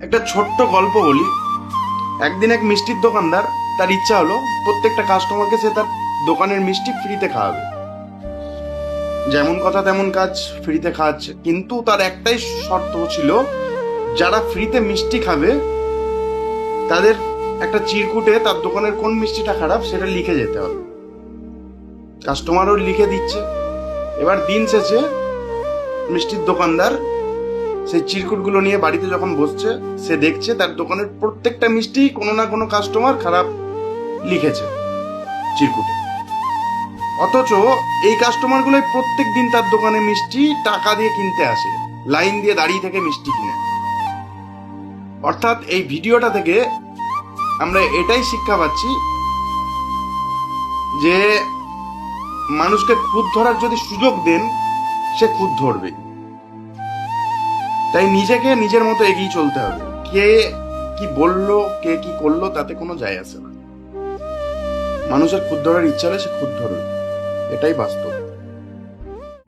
একটা ছোট্ট গল্প বলি। একদিন এক মিষ্টির দোকানদার, তার ইচ্ছা হলো প্রত্যেকটা কাস্টমারকে সে তার দোকানের মিষ্টি ফ্রিতে খাওয়াবে। যেমন কথা তেমন কাজ, ফ্রিতে খাওয়াচ্ছে। কিন্তু তার একটাই শর্ত ছিল, যারা ফ্রিতে মিষ্টি খাবে তাদের একটা চিরকুটে তার দোকানের কোন মিষ্টিটা খারাপ সেটা লিখে যেতে হবে। কাস্টমারও লিখে দিচ্ছে। এবার দিন শেষে মিষ্টির দোকানদার সেই চিরকুটগুলো নিয়ে বাড়িতে যখন বসছে, সে দেখছে তার দোকানের প্রত্যেকটা মিষ্টি কোনো না কোনো কাস্টমার খারাপ লিখেছে চিরকুটে। অথচ এই কাস্টমারগুলোই প্রত্যেক দিন তার দোকানে মিষ্টি টাকা দিয়ে কিনতে আসে, লাইন দিয়ে দাঁড়িয়ে থেকে মিষ্টি কিনে। অর্থাৎ এই ভিডিওটা থেকে আমরা এটাই শিক্ষা পাচ্ছি যে মানুষকে খুঁত ধরার যদি সুযোগ দেন, সে খুঁত ধরবে। তাই নিজেকে নিজের মতো এগিয়ে চলতে হবে। কে কি বললো, কে কি করলো, তাতে কোনো যায় আসে না। মানুষের খুঁত ধরার ইচ্ছা হলে সে খুঁত ধরবে, এটাই বাস্তব।